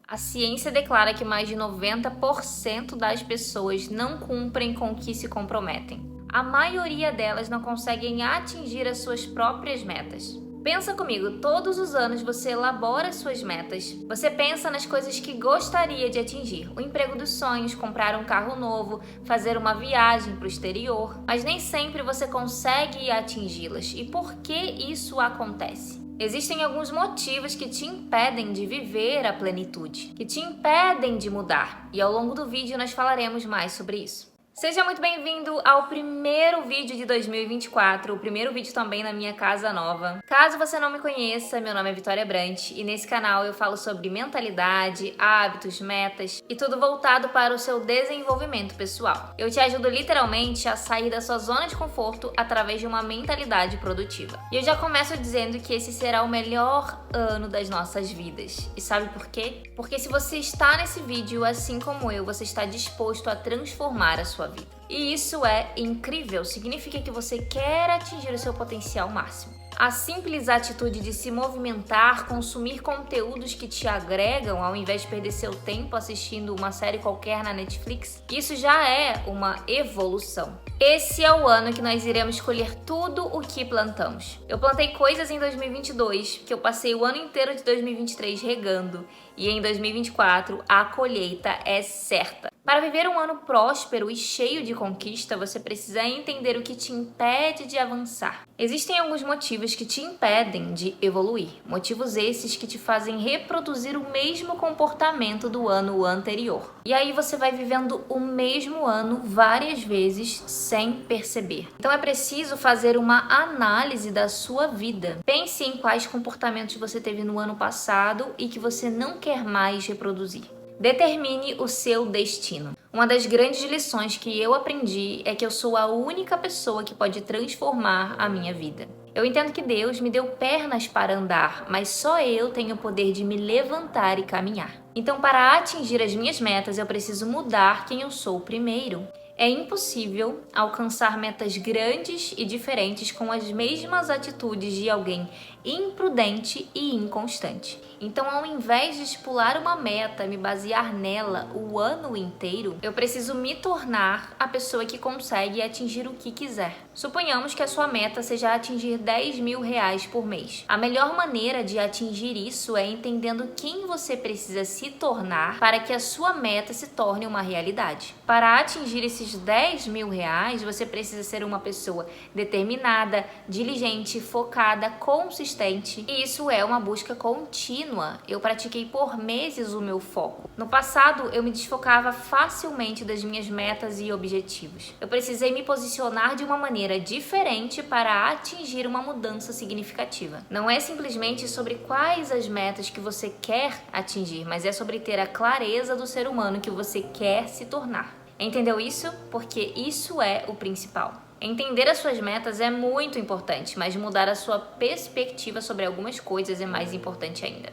A ciência declara que mais de 90% das pessoas não cumprem com o que se comprometem. A maioria delas não conseguem atingir as suas próprias metas. Pensa comigo, todos os anos você elabora suas metas. Você pensa nas coisas que gostaria de atingir. O emprego dos sonhos, comprar um carro novo, fazer uma viagem para o exterior. Mas nem sempre você consegue atingi-las. E por que isso acontece? Existem alguns motivos que te impedem de viver a plenitude, que te impedem de mudar. E ao longo do vídeo nós falaremos mais sobre isso. Seja muito bem-vindo ao primeiro vídeo de 2024, o primeiro vídeo também na minha casa nova. Caso você não me conheça, meu nome é Vitória Brant e nesse canal eu falo sobre mentalidade, hábitos, metas e tudo voltado para o seu desenvolvimento pessoal. Eu te ajudo literalmente a sair da sua zona de conforto através de uma mentalidade produtiva. E eu já começo dizendo que esse será o melhor ano das nossas vidas. E sabe por quê? Porque se você está nesse vídeo, assim como eu, você está disposto a transformar a sua vida. E isso é incrível, significa que você quer atingir o seu potencial máximo. A simples atitude de se movimentar, consumir conteúdos que te agregam ao invés de perder seu tempo assistindo uma série qualquer na Netflix, isso já é uma evolução. Esse é o ano que nós iremos colher tudo o que plantamos. Eu plantei coisas em 2022 que eu passei o ano inteiro de 2023 regando e em 2024 a colheita é certa. Para viver um ano próspero e cheio de conquista, você precisa entender o que te impede de avançar. Existem alguns motivos que te impedem de evoluir. Motivos esses que te fazem reproduzir o mesmo comportamento do ano anterior. E aí você vai vivendo o mesmo ano várias vezes sem perceber. Então é preciso fazer uma análise da sua vida. Pense em quais comportamentos você teve no ano passado e que você não quer mais reproduzir. Determine o seu destino. Uma das grandes lições que eu aprendi é que eu sou a única pessoa que pode transformar a minha vida. Eu entendo que Deus me deu pernas para andar, mas só eu tenho o poder de me levantar e caminhar. Então, para atingir as minhas metas, eu preciso mudar quem eu sou primeiro. É impossível alcançar metas grandes e diferentes com as mesmas atitudes de alguém imprudente e inconstante. Então, ao invés de estipular uma meta, me basear nela o ano inteiro, eu preciso me tornar a pessoa que consegue atingir o que quiser. Suponhamos que a sua meta seja atingir R$10.000 por mês. A melhor maneira de atingir isso é entendendo quem você precisa se tornar para que a sua meta se torne uma realidade. Para atingir esses R$10.000, você precisa ser uma pessoa determinada, diligente, focada, consistente. E isso é uma busca contínua. Eu pratiquei por meses o meu foco. No passado, eu me desfocava facilmente das minhas metas e objetivos. Eu precisei me posicionar de uma maneira diferente para atingir uma mudança significativa. Não é simplesmente sobre quais as metas que você quer atingir, mas é sobre ter a clareza do ser humano que você quer se tornar. Entendeu isso? Porque isso é o principal. Entender as suas metas é muito importante, mas mudar a sua perspectiva sobre algumas coisas é mais importante ainda.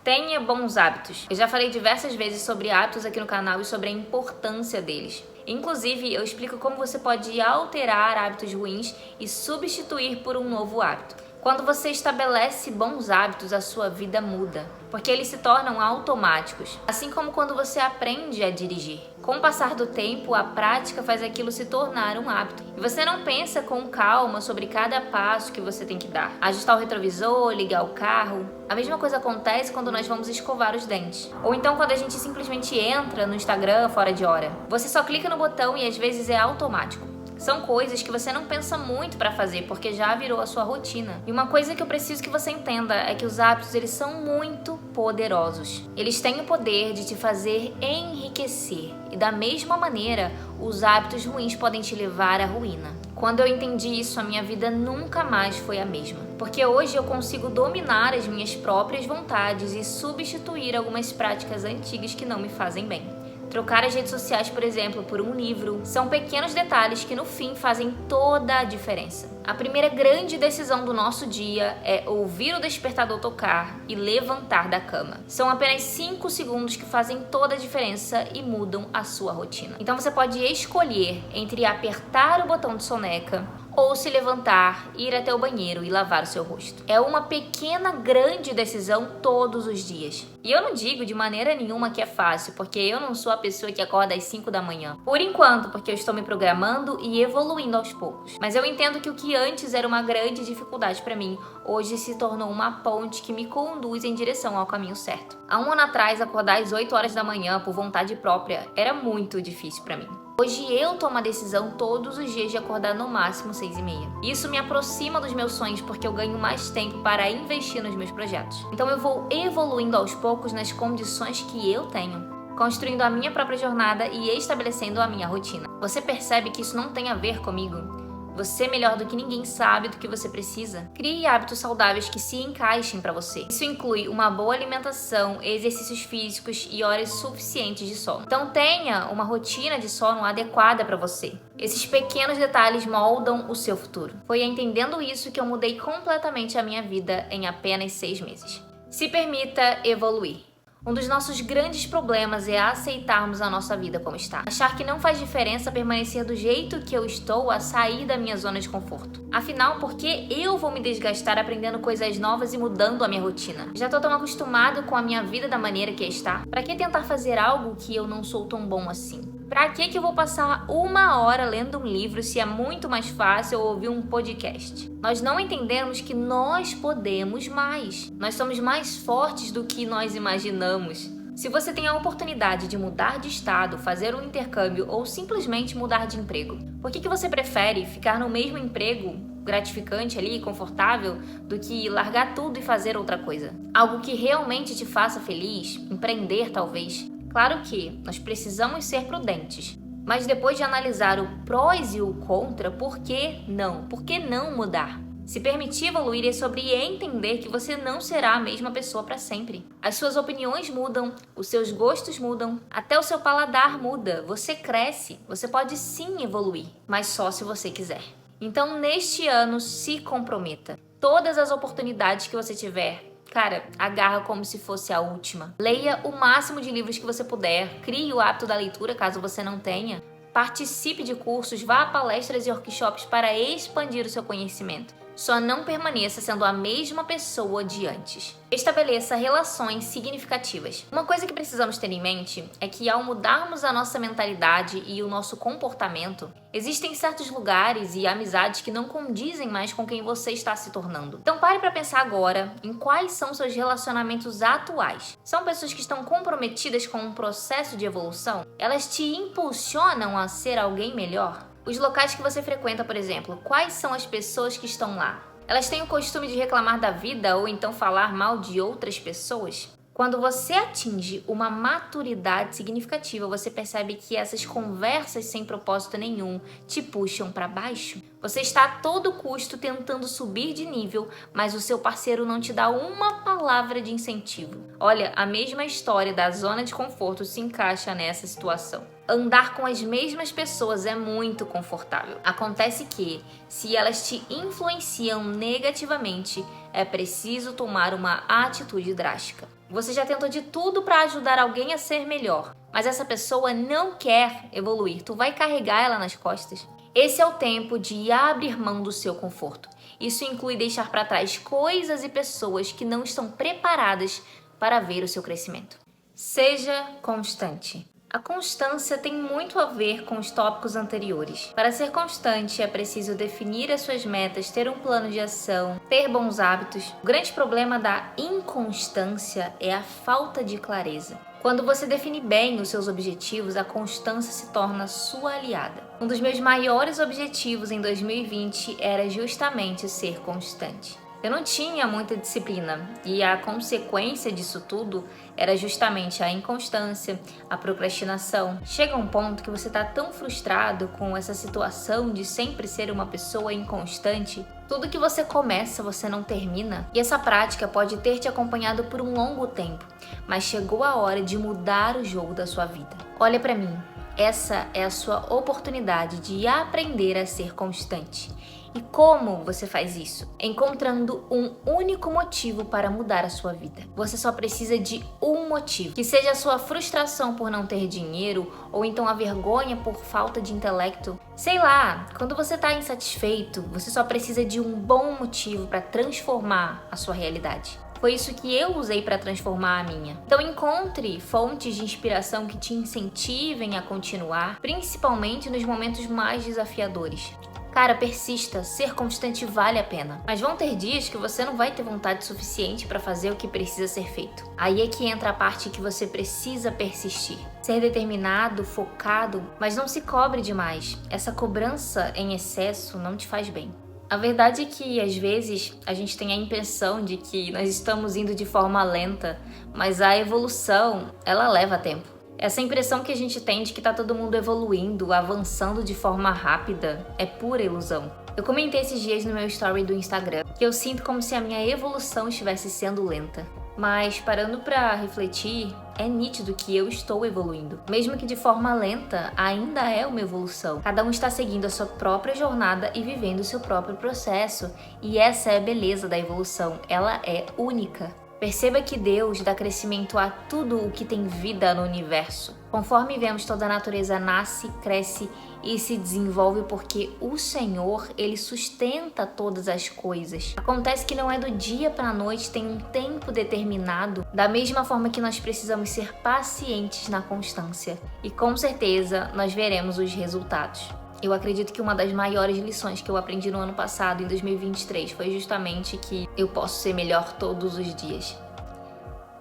Tenha bons hábitos. Eu já falei diversas vezes sobre hábitos aqui no canal e sobre a importância deles. Inclusive, eu explico como você pode alterar hábitos ruins e substituir por um novo hábito. Quando você estabelece bons hábitos, a sua vida muda, porque eles se tornam automáticos, assim como quando você aprende a dirigir. Com o passar do tempo, a prática faz aquilo se tornar um hábito. E você não pensa com calma sobre cada passo que você tem que dar. Ajustar o retrovisor, ligar o carro. A mesma coisa acontece quando nós vamos escovar os dentes. Ou então quando a gente simplesmente entra no Instagram fora de hora. Você só clica no botão e às vezes é automático. São coisas que você não pensa muito para fazer, porque já virou a sua rotina. E uma coisa que eu preciso que você entenda é que os hábitos, eles são muito poderosos. Eles têm o poder de te fazer enriquecer. E da mesma maneira, os hábitos ruins podem te levar à ruína. Quando eu entendi isso, a minha vida nunca mais foi a mesma. Porque hoje eu consigo dominar as minhas próprias vontades e substituir algumas práticas antigas que não me fazem bem. Trocar as redes sociais, por exemplo, por um livro. São pequenos detalhes que no fim fazem toda a diferença. A primeira grande decisão do nosso dia é ouvir o despertador tocar e levantar da cama. São apenas 5 segundos que fazem toda a diferença e mudam a sua rotina. Então você pode escolher entre apertar o botão de soneca ou se levantar, ir até o banheiro e lavar o seu rosto. É uma pequena, grande decisão todos os dias. E eu não digo de maneira nenhuma que é fácil, porque eu não sou a pessoa que acorda às 5 da manhã. Por enquanto, porque eu estou me programando e evoluindo aos poucos. Mas eu entendo que o que antes era uma grande dificuldade para mim, hoje se tornou uma ponte que me conduz em direção ao caminho certo. Há um ano atrás, acordar às 8 horas da manhã por vontade própria era muito difícil para mim. Hoje eu tomo a decisão todos os dias de acordar no máximo 6h30. Isso me aproxima dos meus sonhos porque eu ganho mais tempo para investir nos meus projetos. Então eu vou evoluindo aos poucos nas condições que eu tenho, construindo a minha própria jornada e estabelecendo a minha rotina. Você percebe que isso não tem a ver comigo? Você, melhor do que ninguém, sabe do que você precisa. Crie hábitos saudáveis que se encaixem para você. Isso inclui uma boa alimentação, exercícios físicos e horas suficientes de sono. Então tenha uma rotina de sono adequada para você. Esses pequenos detalhes moldam o seu futuro. Foi entendendo isso que eu mudei completamente a minha vida em apenas 6 meses. Se permita evoluir. Um dos nossos grandes problemas é aceitarmos a nossa vida como está. Achar que não faz diferença permanecer do jeito que eu estou a sair da minha zona de conforto. Afinal, por que eu vou me desgastar aprendendo coisas novas e mudando a minha rotina? Já estou tão acostumado com a minha vida da maneira que está. Para que tentar fazer algo que eu não sou tão bom assim? Pra que eu vou passar 1 hora lendo um livro se é muito mais fácil ouvir um podcast? Nós não entendemos que nós podemos mais. Nós somos mais fortes do que nós imaginamos. Se você tem a oportunidade de mudar de estado, fazer um intercâmbio ou simplesmente mudar de emprego, por que você prefere ficar no mesmo emprego gratificante ali, confortável, do que largar tudo e fazer outra coisa? Algo que realmente te faça feliz, empreender talvez. Claro que nós precisamos ser prudentes, mas depois de analisar o prós e o contra, por que não? Por que não mudar? Se permitir evoluir é sobre entender que você não será a mesma pessoa para sempre. As suas opiniões mudam, os seus gostos mudam, até o seu paladar muda, você cresce, você pode sim evoluir, mas só se você quiser. Então, neste ano, se comprometa. Todas as oportunidades que você tiver, cara, agarra como se fosse a última. Leia o máximo de livros que você puder, crie o hábito da leitura caso você não tenha. Participe de cursos, vá a palestras e workshops para expandir o seu conhecimento. Só não permaneça sendo a mesma pessoa de antes. Estabeleça relações significativas. Uma coisa que precisamos ter em mente é que ao mudarmos a nossa mentalidade e o nosso comportamento, existem certos lugares e amizades que não condizem mais com quem você está se tornando. Então pare para pensar agora em quais são seus relacionamentos atuais. São pessoas que estão comprometidas com um processo de evolução? Elas te impulsionam a ser alguém melhor? Os locais que você frequenta, por exemplo, quais são as pessoas que estão lá? Elas têm o costume de reclamar da vida ou então falar mal de outras pessoas? Quando você atinge uma maturidade significativa, você percebe que essas conversas sem propósito nenhum te puxam para baixo. Você está a todo custo tentando subir de nível, mas o seu parceiro não te dá uma palavra de incentivo. Olha, a mesma história da zona de conforto se encaixa nessa situação. Andar com as mesmas pessoas é muito confortável. Acontece que, se elas te influenciam negativamente, é preciso tomar uma atitude drástica. Você já tentou de tudo para ajudar alguém a ser melhor, mas essa pessoa não quer evoluir. Tu vai carregar ela nas costas? Esse é o tempo de abrir mão do seu conforto. Isso inclui deixar para trás coisas e pessoas que não estão preparadas para ver o seu crescimento. Seja constante. A constância tem muito a ver com os tópicos anteriores. Para ser constante, é preciso definir as suas metas, ter um plano de ação, ter bons hábitos. O grande problema da inconstância é a falta de clareza. Quando você define bem os seus objetivos, a constância se torna sua aliada. Um dos meus maiores objetivos em 2020 era justamente ser constante. Eu não tinha muita disciplina e a consequência disso tudo era justamente a inconstância, a procrastinação. Chega um ponto que você está tão frustrado com essa situação de sempre ser uma pessoa inconstante. Tudo que você começa, você não termina. E essa prática pode ter te acompanhado por um longo tempo, mas chegou a hora de mudar o jogo da sua vida. Olha para mim, essa é a sua oportunidade de aprender a ser constante. E como você faz isso? Encontrando um único motivo para mudar a sua vida. Você só precisa de um motivo, que seja a sua frustração por não ter dinheiro ou então a vergonha por falta de intelecto. Sei lá, quando você está insatisfeito, você só precisa de um bom motivo para transformar a sua realidade. Foi isso que eu usei para transformar a minha. Então encontre fontes de inspiração que te incentivem a continuar, principalmente nos momentos mais desafiadores. Cara, persista, ser constante vale a pena. Mas vão ter dias que você não vai ter vontade suficiente para fazer o que precisa ser feito. Aí é que entra a parte que você precisa persistir. Ser determinado, focado, mas não se cobre demais. Essa cobrança em excesso não te faz bem. A verdade é que, às vezes, a gente tem a impressão de que nós estamos indo de forma lenta, mas a evolução, ela leva tempo. Essa impressão que a gente tem de que tá todo mundo evoluindo, avançando de forma rápida, é pura ilusão. Eu comentei esses dias no meu story do Instagram que eu sinto como se a minha evolução estivesse sendo lenta. Mas, parando pra refletir, é nítido que eu estou evoluindo. Mesmo que de forma lenta, ainda é uma evolução. Cada um está seguindo a sua própria jornada e vivendo o seu próprio processo. E essa é a beleza da evolução. Ela é única. Perceba que Deus dá crescimento a tudo o que tem vida no universo. Conforme vemos, toda a natureza nasce, cresce e se desenvolve porque o Senhor, Ele sustenta todas as coisas. Acontece que não é do dia para a noite, tem um tempo determinado, da mesma forma que nós precisamos ser pacientes na constância. E com certeza nós veremos os resultados. Eu acredito que uma das maiores lições que eu aprendi no ano passado, em 2023, foi justamente que eu posso ser melhor todos os dias.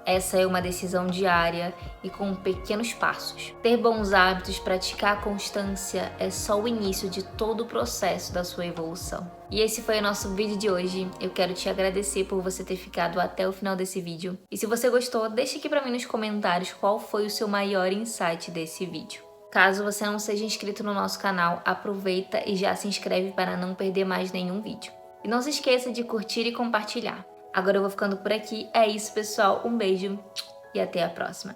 Essa é uma decisão diária e com pequenos passos. Ter bons hábitos, praticar a constância é só o início de todo o processo da sua evolução. E esse foi o nosso vídeo de hoje. Eu quero te agradecer por você ter ficado até o final desse vídeo. E se você gostou, deixa aqui pra mim nos comentários qual foi o seu maior insight desse vídeo. Caso você não seja inscrito no nosso canal, aproveita e já se inscreve para não perder mais nenhum vídeo. E não se esqueça de curtir e compartilhar. Agora eu vou ficando por aqui. É isso, pessoal. Um beijo e até a próxima.